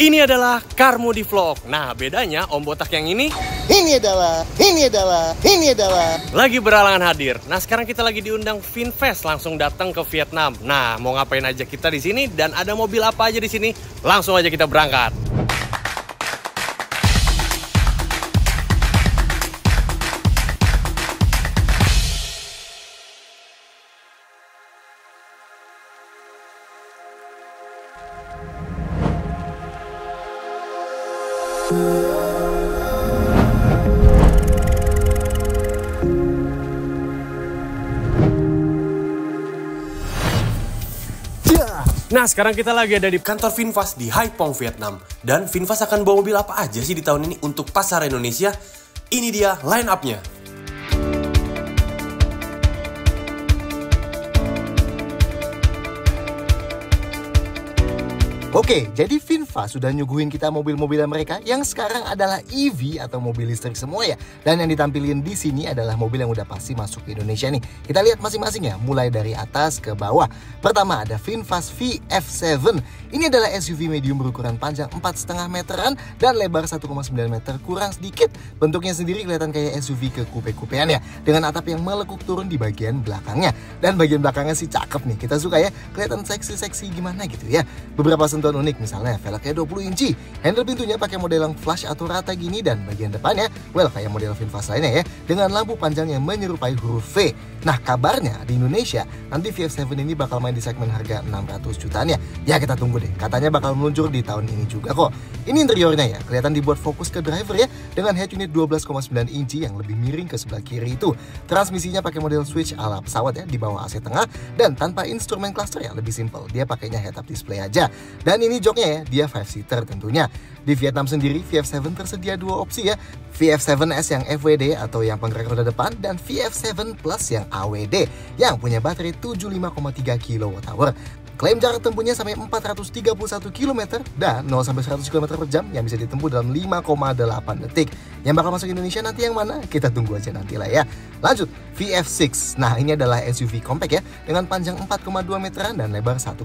Ini adalah Carmody Vlog. Nah, bedanya Om Botak yang ini adalah lagi beralangan hadir. Nah, sekarang kita lagi diundang Finfest, langsung datang ke Vietnam. Nah, mau ngapain aja kita di sini dan ada mobil apa aja di sini? Langsung aja kita berangkat. Nah, sekarang kita lagi ada di kantor Finfast di Hai Phong, Vietnam. Dan Finfast akan bawa mobil apa aja sih di tahun ini untuk pasar Indonesia? Ini dia line up-nya. Oke, jadi Finfast sudah nyuguhin kita mobil-mobilan mereka yang sekarang adalah EV atau mobil listrik semua ya. Dan yang ditampilin di sini adalah mobil yang udah pasti masuk ke Indonesia nih. Kita lihat masing-masing ya, mulai dari atas ke bawah. Pertama ada Finfast VF7. Ini adalah SUV medium berukuran panjang 4,5 meteran dan lebar 1,9 meter kurang sedikit. Bentuknya sendiri kelihatan kayak SUV ke kupe-kupean ya, dengan atap yang melekuk turun di bagian belakangnya. Dan bagian belakangnya sih cakep nih, kita suka ya, kelihatan seksi-seksi gimana gitu ya. Beberapa sentuhan unik, misalnya velgnya 20 inci, handle pintunya pakai model yang flush atau rata gini, dan bagian depannya, well kayak model Finfast lainnya ya, dengan lampu panjang yang menyerupai huruf V. Nah, kabarnya di Indonesia nanti VF7 ini bakal main di segmen harga 600 jutaan ya. Ya kita tunggu deh, katanya bakal meluncur di tahun ini juga kok. Ini interiornya ya, kelihatan dibuat fokus ke driver ya, dengan head unit 12,9 inci yang lebih miring ke sebelah kiri itu. Transmisinya pakai model switch ala pesawat ya, di bawah AC tengah, dan tanpa instrumen cluster ya, lebih simple. Dia pakainya head-up display aja. Dan ini joknya ya, dia 5-seater tentunya. Di Vietnam sendiri, VF7 tersedia dua opsi ya. VF7S yang FWD atau yang penggerak roda depan, dan VF7 Plus yang AWD yang punya baterai 75,3 kWh. Klaim jarak tempuhnya sampai 431 km dan 0-100 km per jam yang bisa ditempuh dalam 5,8 detik. Yang bakal masuk Indonesia nanti yang mana? Kita tunggu aja nanti lah ya. Lanjut, VF6. Nah, ini adalah SUV compact ya, dengan panjang 4,2 meteran dan lebar 1,8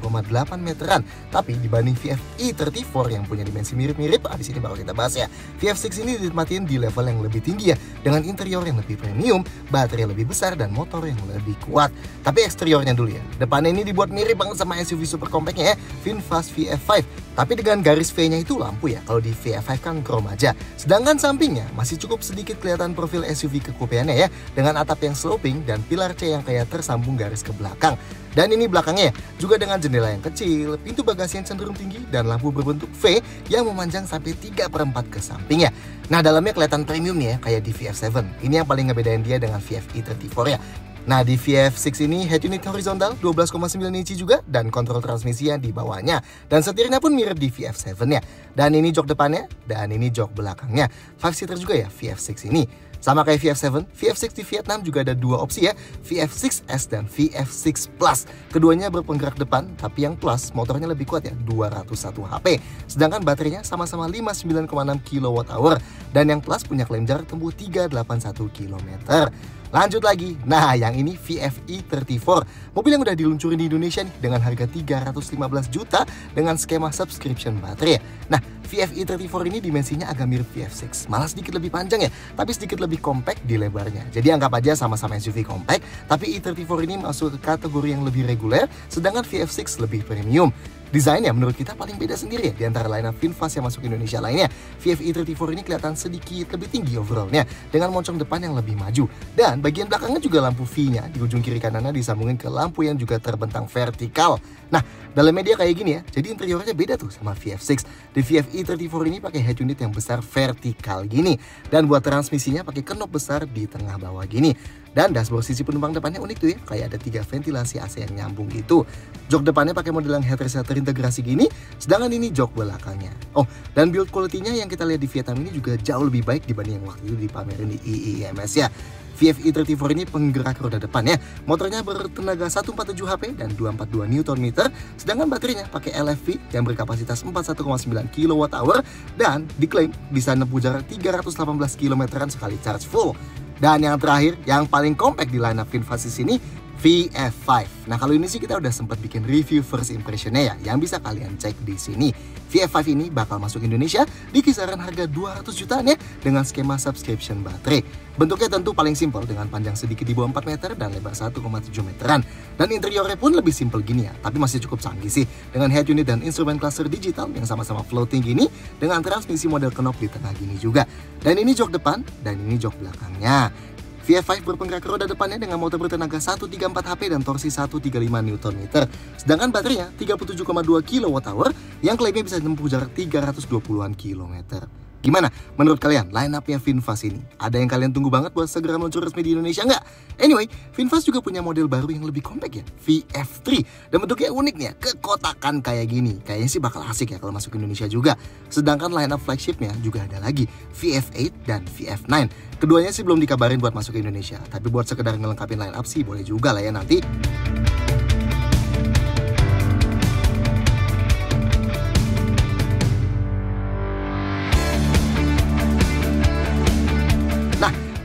meteran. Tapi dibanding VF e34 yang punya dimensi mirip-mirip, di sini bakal kita bahas ya. VF6 ini dinikmatin di level yang lebih tinggi ya, dengan interior yang lebih premium, baterai lebih besar, dan motor yang lebih kuat. Tapi eksteriornya dulu ya. Depannya ini dibuat mirip banget sama SUV super compactnya ya, Finfast VF5. Tapi dengan garis V-nya itu lampu ya, kalau di VF5 kan chrome aja. Sedangkan sampingnya masih cukup sedikit kelihatan profil SUV kekupeannya ya, dengan atap yang sloping dan pilar C yang kayak tersambung garis ke belakang. Dan ini belakangnya juga dengan jendela yang kecil, pintu bagasi yang cenderung tinggi, dan lampu berbentuk V yang memanjang sampai 3/4 ke sampingnya. Nah, dalamnya kelihatan premium nih ya, kayak di VF7. Ini yang paling ngebedain dia dengan VF e34 ya. Nah, di VF6 ini head unit horizontal 12,9 inci juga, dan kontrol transmisinya di bawahnya. Dan setirnya pun mirip di VF7 ya. Dan ini jok depannya, dan ini jok belakangnya. 5-seater juga ya VF6 ini. Sama kayak VF7, VF6 di Vietnam juga ada dua opsi ya, VF6S dan VF6 Plus. Keduanya berpenggerak depan, tapi yang Plus motornya lebih kuat ya, 201 HP. Sedangkan baterainya sama-sama 59,6 kWh. Dan yang Plus punya klaim jarak tempuh 381 km. Lanjut lagi, nah yang ini VF e34, mobil yang udah diluncurin di Indonesia nih dengan harga 315 juta dengan skema subscription baterai. Nah, VF e34 ini dimensinya agak mirip VF6, malah sedikit lebih panjang ya, tapi sedikit lebih compact di lebarnya. Jadi anggap aja sama-sama SUV compact, tapi e34 ini masuk ke kategori yang lebih reguler, sedangkan VF6 lebih premium. Desainnya menurut kita paling beda sendiri ya di antara lineup Finfast yang masuk Indonesia lainnya. VF e34 ini kelihatan sedikit lebih tinggi overallnya, dengan moncong depan yang lebih maju. Dan bagian belakangnya juga lampu V-nya di ujung kiri kanannya disambungin ke lampu yang juga terbentang vertikal. Nah, dalam media kayak gini ya, jadi interiornya beda tuh sama VF6. Di VF e34 ini pakai head unit yang besar vertikal gini, dan buat transmisinya pakai knob besar di tengah bawah gini. Dan dashboard sisi penumpang depannya unik tuh ya, kayak ada 3 ventilasi AC yang nyambung gitu. Jok depannya pakai model yang headrest terintegrasi gini, sedangkan ini jok belakangnya. Oh, dan build quality-nya yang kita lihat di Vietnam ini juga jauh lebih baik dibanding yang waktu itu dipamerin di IIMS ya. VF e34 ini penggerak roda depan ya. Motornya bertenaga 147 HP dan 242 Nm, sedangkan baterainya pakai LFP yang berkapasitas 41,9 kWh dan diklaim bisa menempuh jarak 318 km sekali charge full. Dan yang terakhir, yang paling compact di lineup Finfast ini, VF5. Nah, kalau ini sih kita udah sempat bikin review first impressionnya ya, yang bisa kalian cek di sini. VF5 ini bakal masuk Indonesia di kisaran harga 200 jutaan ya, dengan skema subscription baterai. Bentuknya tentu paling simpel dengan panjang sedikit di bawah 4 meter dan lebar 1,7 meteran. Dan interiornya pun lebih simpel gini ya, tapi masih cukup canggih sih, dengan head unit dan instrumen cluster digital yang sama-sama floating gini, dengan transmisi model knob di tengah gini juga. Dan ini jok depan, dan ini jok belakangnya. VF5 berpenggerak roda depannya dengan motor bertenaga 134 HP dan torsi 135 Nm. Sedangkan baterainya 37,2 kWh yang klaimnya bisa menempuh jarak 320-an kilometer. Gimana menurut kalian line up-nya VinFast ini? Ada yang kalian tunggu banget buat segera meluncur resmi di Indonesia nggak? Anyway, VinFast juga punya model baru yang lebih compact ya, VF3. Dan bentuknya unik nih ya, kekotakan kayak gini. Kayaknya sih bakal asik ya kalau masuk Indonesia juga. Sedangkan line up flagship-nya juga ada lagi, VF8 dan VF9. Keduanya sih belum dikabarin buat masuk ke Indonesia, tapi buat sekedar ngelengkapin line up sih boleh juga lah ya nanti.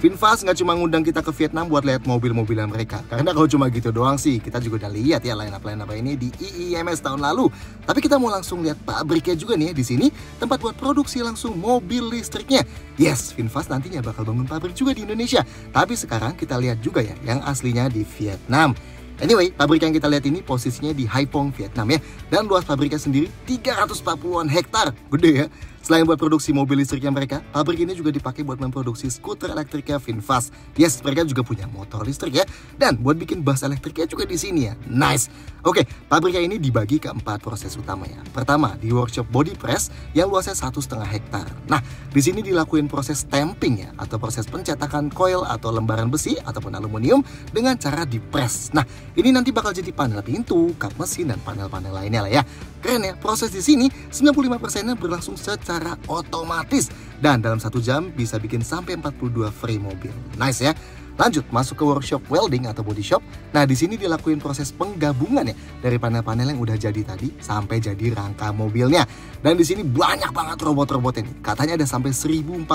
VinFast nggak cuma ngundang kita ke Vietnam buat lihat mobil-mobilan mereka. Karena kalau cuma gitu doang sih, kita juga udah lihat ya line-up ini di IIMS tahun lalu. Tapi kita mau langsung lihat pabriknya juga nih ya di sini, tempat buat produksi langsung mobil listriknya. Yes, VinFast nantinya bakal bangun pabrik juga di Indonesia. Tapi sekarang kita lihat juga ya, yang aslinya di Vietnam. Anyway, pabrik yang kita lihat ini posisinya di Haiphong, Vietnam ya. Dan luas pabriknya sendiri 340-an hektar. Gede ya. Selain buat produksi mobil listriknya mereka, pabrik ini juga dipakai buat memproduksi skuter elektriknya VinFast. Yes, mereka juga punya motor listrik ya. Dan buat bikin bus elektriknya juga di sini ya. Nice. Oke, pabriknya ini dibagi ke 4 proses utama ya. Pertama, di workshop body press yang luasnya 1,5 hektar. Nah, di sini dilakuin proses stamping ya, atau proses pencetakan coil atau lembaran besi ataupun aluminium dengan cara di-press. Nah, ini nanti bakal jadi panel pintu, kap mesin, dan panel-panel lainnya lah ya. Keren ya, proses di sini 95%-nya berlangsung secara otomatis. Dan dalam 1 jam bisa bikin sampai 42 frame mobil. Nice ya. Lanjut, masuk ke workshop welding atau body shop. Nah, di sini dilakuin proses penggabungan ya, dari panel-panel yang udah jadi tadi sampai jadi rangka mobilnya. Dan di sini banyak banget robot-robotnya nih. Katanya ada sampai 1.400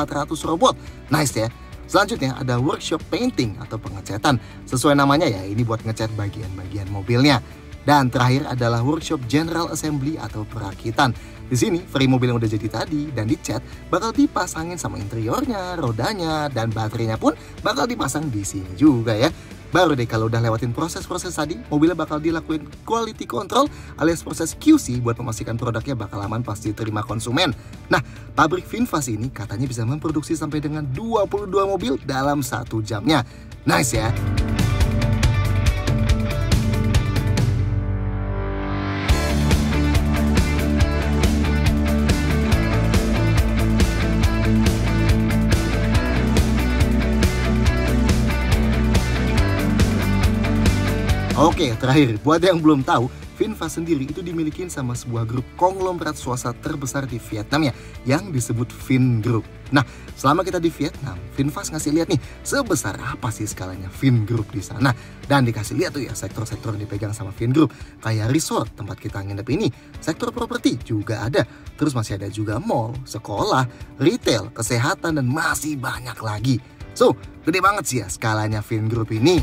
robot. Nice ya. Selanjutnya ada workshop painting atau pengecatan. Sesuai namanya ya, ini buat ngecat bagian-bagian mobilnya. Dan terakhir adalah workshop general assembly atau perakitan. Di sini frame mobil yang udah jadi tadi dan dicat bakal dipasangin sama interiornya, rodanya, dan baterainya pun bakal dipasang di sini juga ya. Baru deh kalau udah lewatin proses-proses tadi, mobilnya bakal dilakuin quality control alias proses QC buat memastikan produknya bakal aman pas diterima konsumen. Nah, pabrik VinFast ini katanya bisa memproduksi sampai dengan 22 mobil dalam 1 jamnya. Nice ya. Oke, terakhir, buat yang belum tahu, VinFast sendiri itu dimiliki sama sebuah grup konglomerat swasta terbesar di Vietnam ya, yang disebut Vingroup. Nah, selama kita di Vietnam, VinFast ngasih lihat nih, sebesar apa sih skalanya Vingroup di sana. Dan dikasih lihat tuh ya, sektor-sektor yang dipegang sama Vingroup, kayak resort, tempat kita nginep ini, sektor properti juga ada. Terus masih ada juga mall, sekolah, retail, kesehatan, dan masih banyak lagi. So, gede banget sih ya skalanya Vingroup ini.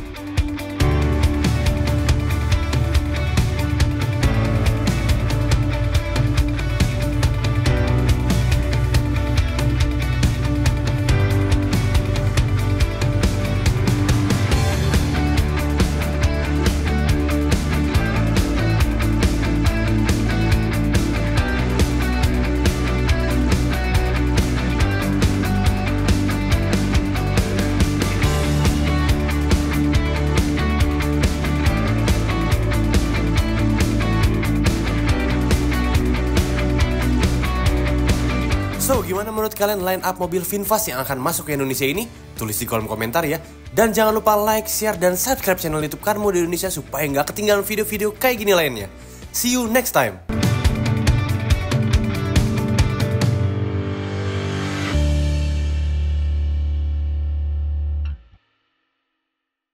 So, gimana menurut kalian line up mobil VinFast yang akan masuk ke Indonesia ini? Tulis di kolom komentar ya. Dan jangan lupa like, share, dan subscribe channel YouTube Car Mode Indonesia supaya nggak ketinggalan video-video kayak gini lainnya. See you next time!